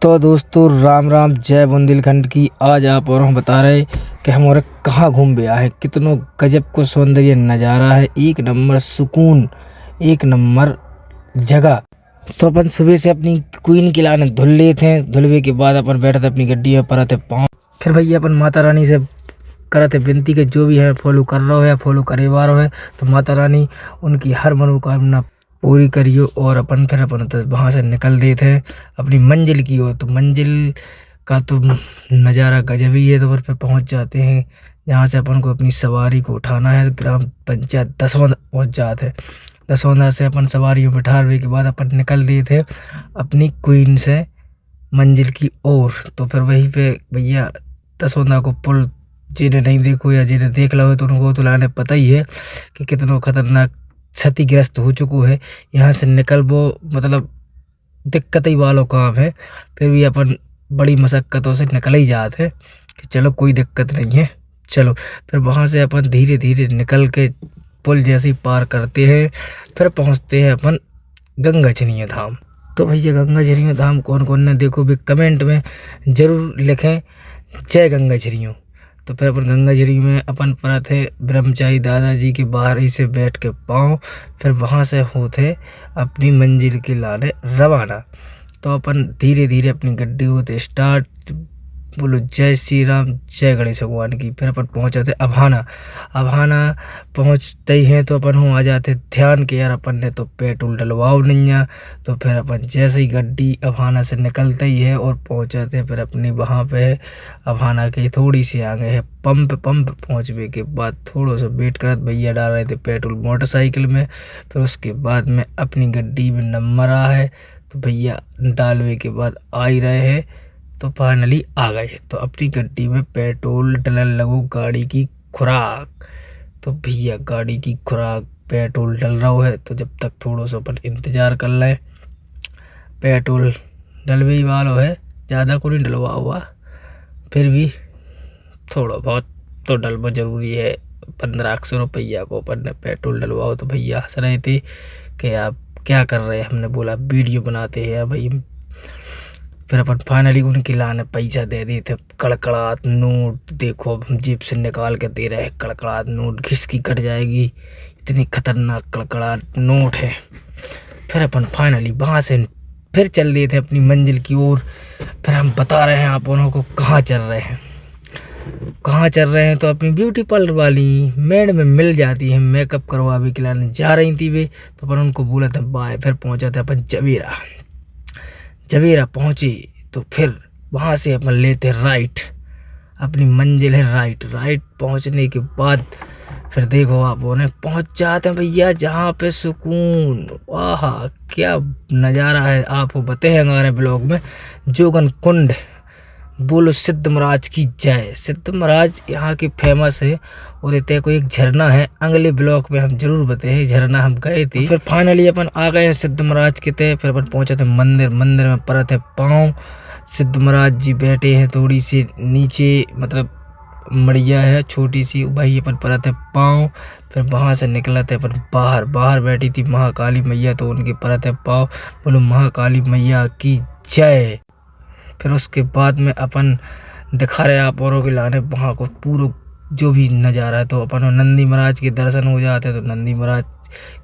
तो दोस्तों राम राम जय बुंदेलखंड की। आज आप और हम बता रहे कि हम और कहाँ घूम गया है। कितनो गजब को सौंदर्य नज़ारा है, एक नंबर सुकून, एक नंबर जगह। तो अपन सुबह से अपनी क्वीन की लाने धुल लिए थे। धुलवे के बाद अपन बैठे थे अपनी गड्डी में, पर थे पाँव। फिर भैया अपन माता रानी से करते विनती के जो भी है फॉलो कर रहा हो या फॉलो करे वारो है, तो माता रानी उनकी हर मनोकामना पूरी करियो। और अपन फिर अपन तो वहाँ से निकल देते हैं अपनी मंजिल की ओर। तो मंजिल का तो नज़ारा गजब ही है। तो फिर पहुँच जाते हैं जहाँ से अपन को अपनी सवारी को उठाना है। ग्राम पंचायत दसौंधा पहुँच जाते हैं। दसौंधा से अपन सवारी बिठाने के बाद अपन निकल दिए थे अपनी क्वीन से मंजिल की ओर। तो फिर वहीं पे भैया दसौंधा को पुल जिन्हें नहीं देखो या जिन्हें देख लो तो उनको तो लाने पता ही है कि कितना खतरनाक क्षतिग्रस्त हो चुको है। यहाँ से निकल वो मतलब दिक्कत ही वालों काम है। फिर भी अपन बड़ी मशक्क़तों से निकल ही जाते हैं कि चलो कोई दिक्कत नहीं है, चलो। फिर वहाँ से अपन धीरे धीरे निकल के पुल जैसे ही पार करते हैं, फिर पहुँचते हैं अपन गंगा झरिया धाम। तो भैया गंगा झरिया धाम कौन कौन ने देखो भी कमेंट में ज़रूर लिखें जय गंगा झरियों। तो फिर अपन गंगा झरी में अपन पड़ा थे ब्रह्मचारी दादाजी के बाहर ही से बैठ के पाँव। फिर वहाँ से होते अपनी मंजिल के लाने रवाना। तो अपन धीरे धीरे अपनी गड्डी होते स्टार्ट, बोलो जय श्री राम जय गणेश भगवान की। फिर अपन पहुँच जाते अभाना। अभाना पहुँचते ही हैं तो अपन हो आ जाते ध्यान के यार अपन ने तो पेट्रोल डलवाओ नहीं है। तो फिर अपन जैसे ही गड्डी अभाना से निकलते ही है और पहुँच जाते फिर अपनी वहाँ पे अभाना के थोड़ी सी आगे है पंप पहुँचने के बाद थोड़ा सा वेट करत भैया डाल रहे थे पेट्रोल मोटरसाइकिल में। फिर उसके बाद में अपनी गड्डी में नंबर आ है तो भैया डालवे के बाद आ ही रहे हैं। तो फाइनली आ गए। तो अपनी गड्डी में पेट्रोल डलने लगो गाड़ी की खुराक। तो भैया गाड़ी की खुराक पेट्रोल डल रहा है तो जब तक थोड़ा सा अपन इंतज़ार कर लें। पेट्रोल डलवे ही वालो है, ज़्यादा को नहीं डलवा हुआ, फिर भी थोड़ा बहुत तो डलवा ज़रूरी है। 1500 रुपया को अपन ने पेट्रोल डलवाओ। तो भैया हंस रहे थे कि आप क्या कर रहे हैं। हमने बोला वीडियो बनाते हैं भाई। फिर अपन फाइनली उनके लाने पैसा दे दिए थे। कड़कड़ाहट नोट देखो जेब से निकाल के दे रहे हैं। कड़कड़ाहट नोट घिसकी कट जाएगी, इतनी खतरनाक कड़कड़ाहट नोट है। फिर अपन फाइनली वहाँ से फिर चल दिए थे अपनी मंजिल की ओर। फिर हम बता रहे हैं आप उनको कहाँ चल रहे हैं, कहाँ चल रहे हैं। तो अपनी ब्यूटी पार्लर वाली मैड में मिल जाती है, मेकअप करवावे के लाने जा रही थी वे। तो अपन उनको बोला था बाय। फिर पहुँचा था अपन जवेरा पहुँचे। तो फिर वहाँ से अपन लेते राइट, अपनी मंजिल है राइट पहुँचने के बाद फिर देखो आप उन्हें पहुँच जाते हैं भैया जहाँ पे सुकून। वाह क्या नज़ारा है, आपको बताएंगे हमारे ब्लॉग में। जोगन कुंड, बोलो सिद्ध महाराज की जय। सिद्ध महाराज यहाँ की फेमस है और इतने को एक झरना है, अगले ब्लॉक में हम जरूर बताए झरना हम गए थे। फिर फाइनली अपन आ गए हैं सिद्ध महाराज के थे। फिर अपन पहुंचे थे मंदिर में परत है पाँव। सिद्ध महाराज जी बैठे हैं थोड़ी सी नीचे, मतलब मड़िया है छोटी सी, भाई अपन परत है पाँव। फिर वहाँ से निकला थे अपन बाहर बैठी थी महाकाली मैया, तो उनकी परत है पाँव। बोलो महाकाली मैया की जय। फिर उसके बाद में अपन दिखा रहे आप औरों के लाने वहाँ को पूरा जो भी नज़ारा है। तो अपन नंदी महाराज के दर्शन हो जाते हैं। तो नंदी महाराज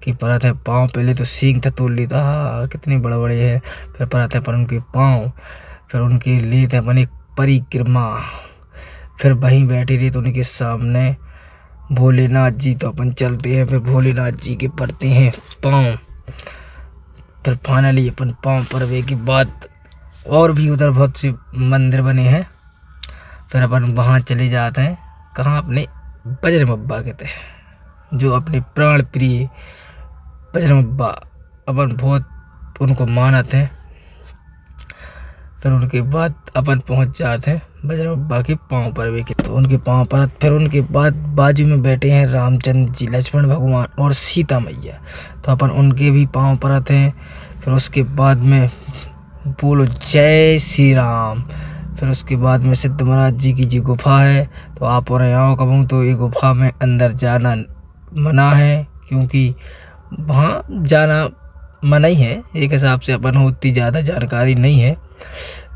की परत है पाँव। पहले तो सींग था तोड़ ली था, कितनी बड़े बड़े है। फिर परत है पर उनके पाँव। फिर उनके लिए थे अपन एक परिक्रमा। फिर वहीं बैठी रही तो उनके सामने भोलेनाथ जी। तो अपन चलते हैं फिर भोलेनाथ जी के पड़ते हैं पाँव। फिर फाइनली अपन पाँव परवे के बाद और भी उधर बहुत से मंदिर बने हैं। फिर अपन वहाँ चले जाते हैं कहाँ, अपने बजरंग बप्पा के थे, जो अपने प्राण प्रिय बजरंग बप्पा अपन बहुत उनको मानते हैं। फिर उनके बाद अपन पहुँच जाते हैं बजरंग बप्पा के पाँव परवे के। तो उनके पाँव पर फिर उनके बाद बाजू में बैठे हैं रामचंद्र जी, लक्ष्मण भगवान और सीता मैया। तो अपन उनके भी पाँव परते हैं। फिर उसके बाद में बोलो जय श्री राम। फिर उसके बाद में सिद्ध महाराज जी की जी गुफा है। तो आप और यहाँ कहूँ तो ये गुफा में अंदर जाना मना है, क्योंकि वहाँ जाना मना ही है। एक हिसाब से अपन को उतनी ज़्यादा जानकारी नहीं है।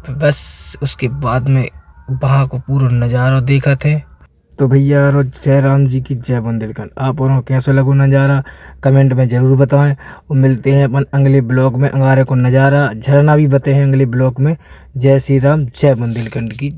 बस उसके बाद में वहाँ को पूरा नज़ारा देखा थे। तो भैया और जय राम जी की जय बुंदेलखंड। आप और कैसा लगो नज़ारा कमेंट में ज़रूर बताएं और मिलते हैं अपन अगले ब्लॉग में। अंगारे को नज़ारा झरना भी बताए हैं अगले ब्लॉग में। जय श्री राम जय बुंदेलखंड की।